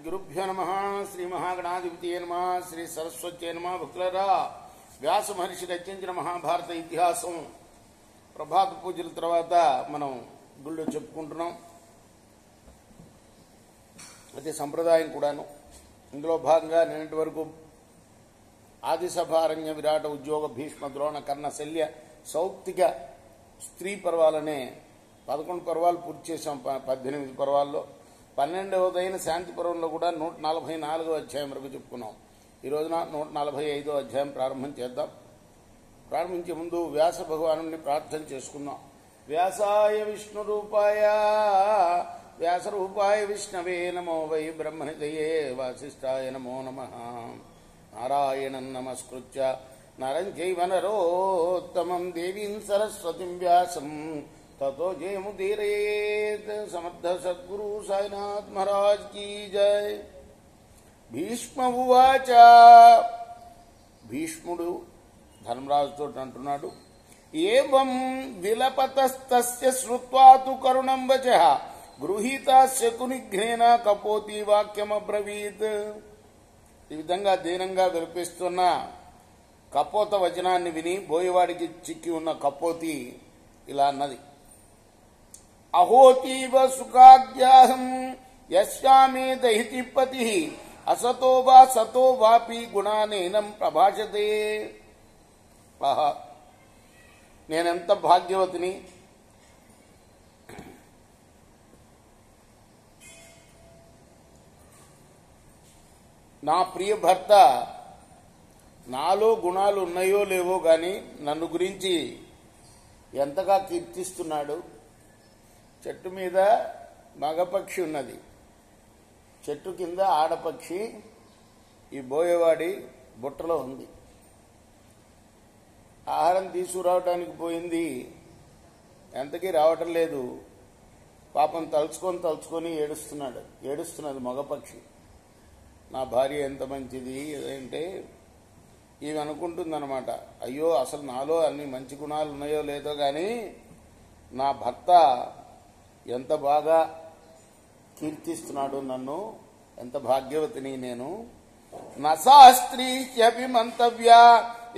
గురుభ్యో నమః. శ్రీ మహాగణాధిపతియే నమః. శ్రీ సరస్వత్యే నమః. భక్తులారా, వ్యాస మహర్షి రచించిన మహాభారత ఇతిహాసం ప్రభాత పూజల తర్వాత మనం గుళ్ళో చెప్పుకుంటున్నాం. అది సంప్రదాయం కూడాను. ఇందులో భాగంగా నిన్నటి వరకు ఆదిసభారణ్య విరాట ఉద్యోగ భీష్మ ద్రోణ కర్ణ శల్య సౌప్తిక స్త్రీ పర్వాలనే 11 పర్వాలు పూర్తి చేశాం. 18 పర్వాల్లో 12వదైన శాంతి పర్వంలో కూడా 144వ అధ్యాయం వరకు చెప్పుకున్నాం. ఈ రోజున 145వ అధ్యాయం ప్రారంభం చేద్దాం. ప్రారంభించే ముందు వ్యాస భగవాను ప్రార్థన చేసుకుందాం. వ్యాసాయ విష్ణు రూపాయ వ్యాసరూపాయ విష్ణవే నమో వై బ్రహ్మనిధయే వాసిష్ఠాయ నమో నమః. నారాయణం నమస్కృత్య నరం చైవ నరోత్తమం దేవీం సరస్వతిం వ్యాసం ततो जयमुदीरयेत. समर्थ सद्गुरु साईनाथ महाराज की जय. భీష్మ ఉవాచ. భీష్ముడు ధర్మరాజుతో అంటున్నాడు, ఏవం విలపతస్తస్య శ్రుత్వా తు కరుణం వచః గృహీతా శకునిఘ్నేన కపోతి వాక్యమబ్రవీత్. ఈ విధంగా దీనంగా విలపిస్తున్న కపోత వచనాన్ని విని బోయవాడికి చిక్కి ఉన్న కపోతి ఇలా అన్నది, అహోతీవ సుఖాగ్యాహం యస్యామే దహితి పతి అసతో వా సతో వాపి గుణానేనం ప్రభాషతే. ఆహా, నేనెంత భాగ్యవతిని. నా ప్రియ భర్త నాలో గుణాలు ఉన్నాయో లేవో గాని నన్ను గురించి ఎంతగా కీర్తిస్తున్నాడు. చెట్టు మీద మగపక్షి ఉన్నది, చెట్టు కింద ఆడపక్షి ఈ బోయేవాడి బుట్టలో ఉంది. ఆహారం తీసుకురావడానికి పోయింది, ఎంతకీ రావటం లేదు. పాపం తలుచుకొని ఏడుస్తున్నది మగపక్షి. నా భార్య ఎంత మంచిది అంటే ఈమె అనుకుంటుందన్నమాట, అయ్యో అసలు నాలో అన్ని మంచి గుణాలు ఉన్నాయో లేదో గాని నా భర్త ఎంత బాగా కీర్తిస్తున్నాడు నన్ను, ఎంత భాగ్యవతిని నేను. నసా స్త్రీభి మంతవ్యా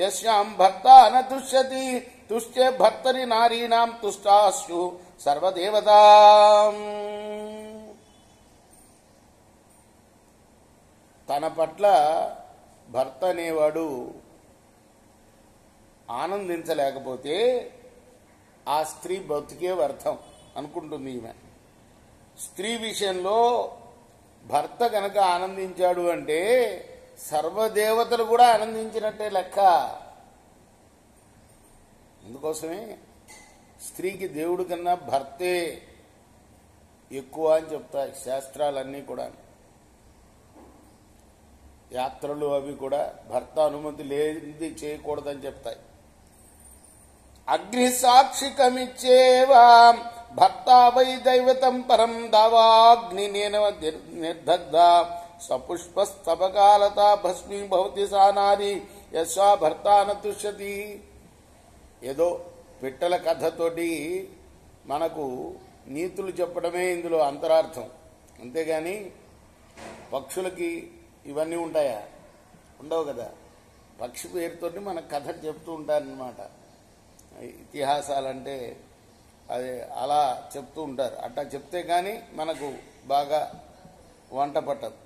యస్యాం భర్త న తుష్యతి తుష్టే భర్తరి నారీణాం తుష్టాస్యు సర్వదేవతా. తన పట్ల భర్త అనేవాడు ఆనందించలేకపోతే ఆ స్త్రీ బతుకే వ్యర్థం అనుకుంటుంది ఈమె. స్త్రీ విషయంలో భర్త కనుక ఆనందించాడు అంటే సర్వదేవతలు కూడా ఆనందించినట్టే లెక్క. అందుకోసమే స్త్రీకి దేవుడి కన్నా భర్తే ఎక్కువ అని చెప్తాయి శాస్త్రాలన్నీ కూడా. యాత్రలు అవి కూడా భర్త అనుమతి లేనిది చేయకూడదని చెప్తాయి. అగ్ని సాక్షికమిచ్చేవా భర్త వై దైవతం పరం దావాగ్ని నిర్దగ్ధ సపుష్పస్తపకాలత భస్మీ భవతి సా నారి యస్వా భర్త నతుష్యతి. ఏదో పిట్టల కథతోటి మనకు నీతులు చెప్పడమే ఇందులో అంతరార్థం, అంతేగాని పక్షులకి ఇవన్నీ ఉంటాయా? ఉండవు కదా. పక్షి పేరుతోటి మనకు కథ చెప్తూ ఉంటారన్నమాట. ఇతిహాసాలంటే అది అలా చెప్తూ ఉంటారు. అట్లా చెప్తే కానీ మనకు బాగా వంట పట్టదు.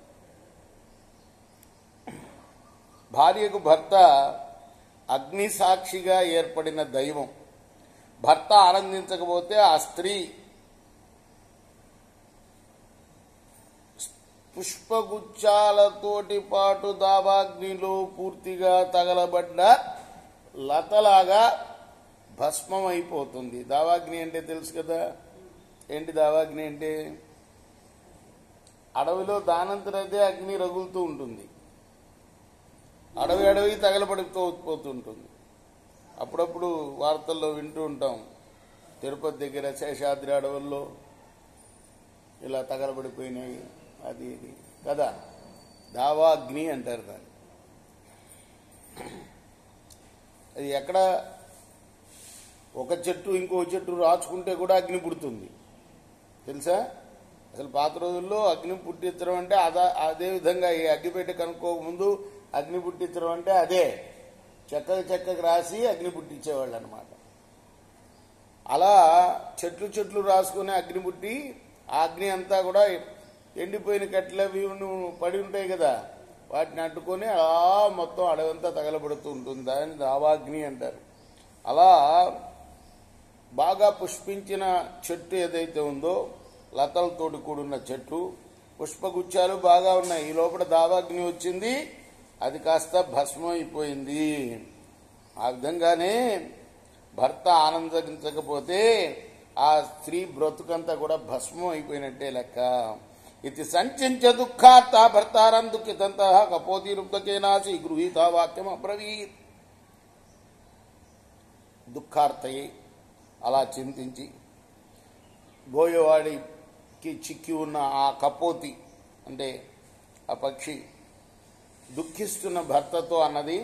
భార్యకు భర్త అగ్ని సాక్షిగా ఏర్పడిన దైవం. భర్త ఆనందించకపోతే ఆ స్త్రీ పుష్పగుచ్చాలతోటి పాటు దావాగ్నిలో పూర్తిగా తగలబడ్డ లతలాగా భస్మం అయిపోతుంది. దావాగ్ని అంటే తెలుసు కదా. ఏంటి దావాగ్ని అంటే? అడవిలో దానంతరదే అగ్ని రగులుతూ ఉంటుంది, అడవి తగలబడిపోతుంటుంది. అప్పుడప్పుడు వార్తల్లో వింటూ ఉంటాం, తిరుపతి దగ్గర శేషాద్రి అడవుల్లో ఇలా తగలబడిపోయినాయి అది ఇది కదా. దావాగ్ని అంటారు దాన్ని. అది ఎక్కడ ఒక చెట్టు ఇంకో చెట్టు రాచుకుంటే కూడా అగ్ని పుడుతుంది తెలుసా. అసలు పాత రోజుల్లో అగ్ని పుట్టించడం అంటే అదే విధంగా ఈ అగ్గిపెట్టె కనుక్కోకముందు అగ్ని పుట్టించడం అంటే అదే చెక్కకి రాసి అగ్ని పుట్టించేవాళ్ళు అనమాట. అలా చెట్లు రాసుకుని అగ్ని పుట్టి ఆ అగ్ని అంతా కూడా ఎండిపోయిన కట్టెలు అవి పడి ఉంటాయి కదా, వాటిని అడ్డుకొని అలా మొత్తం అడవంతా తగలబడుతూ ఉంటుంది. దాన్ని దావాగ్ని అంటారు. అలా బాగా పుష్పించిన చెట్టు ఏదైతే ఉందో, లతలతోటి కూడున్న చెట్టు, పుష్పగుచ్చాలు బాగా ఉన్నాయి. ఈ లోపల దావాగ్ని వచ్చింది, అది కాస్త భస్మం అయిపోయింది. ఆ విధంగానే భర్త ఆనందించకపోతే ఆ స్త్రీ బ్రతుకంతా కూడా భస్మం అయిపోయినట్టే లెక్క. ఇది సంచించ దుఃఖార్త భర్తారం దుఃఖితంత కపోతి రుక్తకేనాసి గృహీత వాక్యం అబ్రవీత్. దుఃఖార్తయే అలా చింతించి బోయవాడికి చిక్కి ఉన్న ఆ కపోతి అంటే ఆ పక్షి దుఃఖిస్తున్న భర్తతో అన్నది,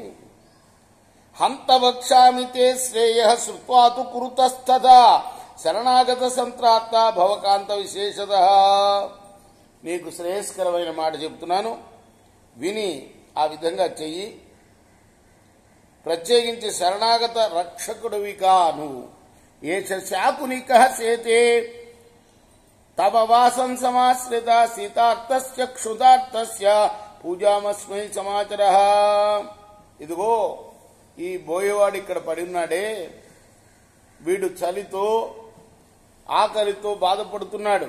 హంత వక్షామితే శ్రేయ శ్రుత్వాతు కురుతస్తదా శరణాగత సంత్రాత్త భవకాంత విశేషద. నీకు శ్రేయస్కరమైన మాట చెప్తున్నాను, విని ఆ విధంగా చెయ్యి. ప్రత్యేకించి శరణాగత రక్షకుడివిగా నువ్వు. ఏష శాకునిక సేతే తవ వాసం సమాశ్రిత సీతార్థస్య క్షుదార్థస్య పూజామస్మై సమాచర. ఇదిగో ఈ బోయేవాడు ఇక్కడ పడి ఉన్నాడే, వీడు చలితో ఆకలితో బాధపడుతున్నాడు.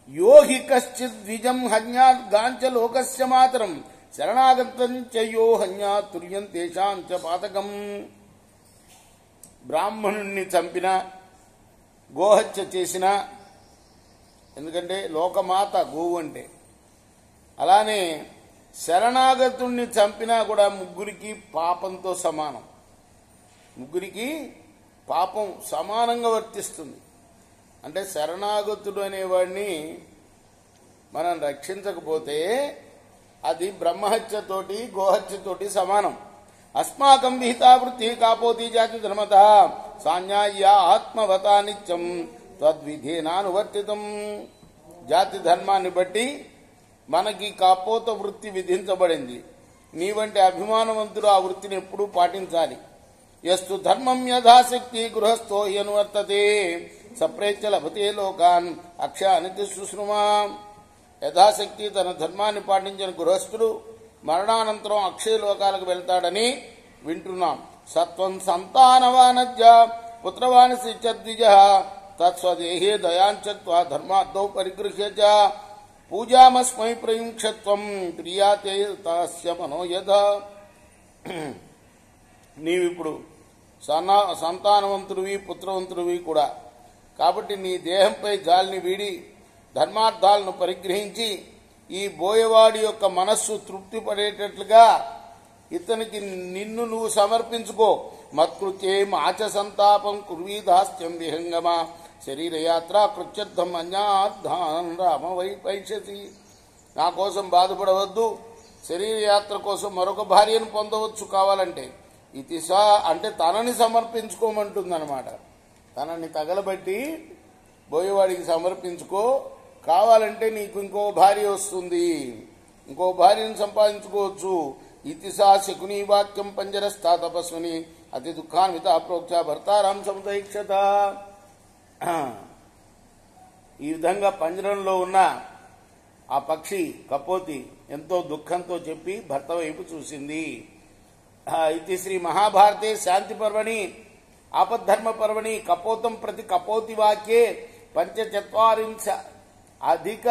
యోహి కశ్చిత్ ద్విజం హన్యాత్ గాంచ లోకస్య మాతరం శరణాగతం చయో హన్యాత్ తుర్యం తేషాం చ పాతకం. బ్రాహ్మణుణ్ణి చంపిన, గోహత్య చేసిన, ఎందుకంటే లోకమాత గోవు అంటే, అలానే శరణాగతుణ్ణి చంపినా కూడా ముగ్గురికి పాపంతో సమానం. ముగ్గురికి పాపం సమానంగా వర్తిస్తుంది. అంటే శరణాగతుడు అనేవాడిని మనం రక్షించకపోతే అది బ్రహ్మహత్యతోటి గోహత్యతోటి సమానం. అస్మాకం విహితావృత్తి కాపోతి జాతి ధర్మత సాన్యాయ ఆత్మవతా నిత్యం తద్విధేనానువర్తితం. జాతి ధర్మాన్ని బట్టి మనకి కాపోత వృత్తి విధించబడింది. నీ వంటి అభిమానవంతుడు ఆ వృత్తిని ఎప్పుడూ పాటించాలి. యస్తు ధర్మం యథాశక్తి గృహస్థో అనువర్తతే సప్రేత్య లభతే లోకాన్ అక్షయానితి సుశ్రుమా. యథాశక్తి తన ధర్మాన్ని పాటించిన గృహస్థుడు మరణానంతరం అక్షయ లోకాలకు వెళ్తాడని వింటున్నాం. సత్వం సంతానవానజ్జ పుత్రవాని శ్రీచద్విజ తత్స్వదేహే దయాంచత్వా ధర్మార్థౌ పరిగృహ్య పూజామస్మై ప్రయుంక్షత్వం ప్రియాతే తస్య మనోయథ. నీవిప్పుడు సంతానవంతుడివి, పుత్రవంతుడివి కూడా. కాబట్టి నీ దేహంపై జాలిని వీడి ధర్మార్థాలను పరిగ్రహించి ఈ బోయవాడి యొక్క మనస్సు తృప్తి పడేటట్లుగా ఇతనికి నిన్ను నువ్వు సమర్పించుకో. మత్కృత్యే మాచ సంతాపం కుర్వీదాస్త్యం విహంగమా శరీరయాత్ర కృత్యర్థం అన్యార్థాన్ రామ వైపైషసి. నా కోసం బాధపడవద్దు, శరీరయాత్ర కోసం మరొక భార్యను పొందవచ్చు కావాలంటే. ఇతిసా అంటే తనని సమర్పించుకోమంటుందన్నమాట. తనని తగలబట్టి బోయేవాడికి సమర్పించుకో, కావాలంటే నీకు ఇంకో భార్య వస్తుంది, ఇంకో భార్యను సంపాదించుకోవచ్చు. ఇతిసా శకుని వాక్యం పంజరస్థా తపస్విని అతి దుఃఖాన్విత ప్రోక్ష భర్తారాం సముదైక్షత. ఈ విధంగా పంజరంలో ఉన్న ఆ పక్షి కపోతి ఎంతో దుఃఖంతో చెప్పి భర్త వైపు చూసింది. ఇది శ్రీ మహాభారతే శాంతి పర్వణి ఆపద్ధర్మ పర్వణి కపోతం ప్రతి కపోతి వాక్యే 45 అధిక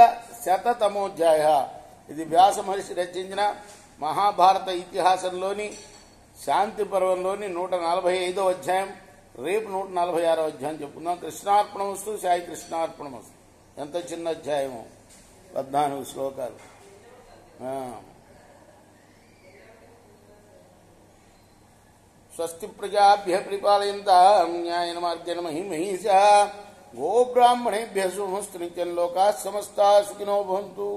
శతమోధ్యాయ. ఇది వ్యాస మహర్షి రచించిన మహాభారత ఇతిహాసంలోని శాంతి పర్వంలోని 145వ అధ్యాయం. రేపు 146వ అధ్యాయం చెప్పుకుందాం. కృష్ణార్పణమస్తు. సాయి కృష్ణార్పణమస్తు. ఎంత చిన్న అధ్యాయము, 14 శ్లోకాలు. స్వస్తి ప్రజాభ్య పరిపాలయంతాం న్యాయేన మార్గేణ మహిమహీషా గోబ్రాహ్మణేభ్యः శుభమస్తు. నిత్యం లోకాः సమస్తాः సుఖినో భవంతు.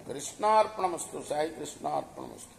కృష్ణార్పణమస్తు. సాయి కృష్ణార్పణమస్తు.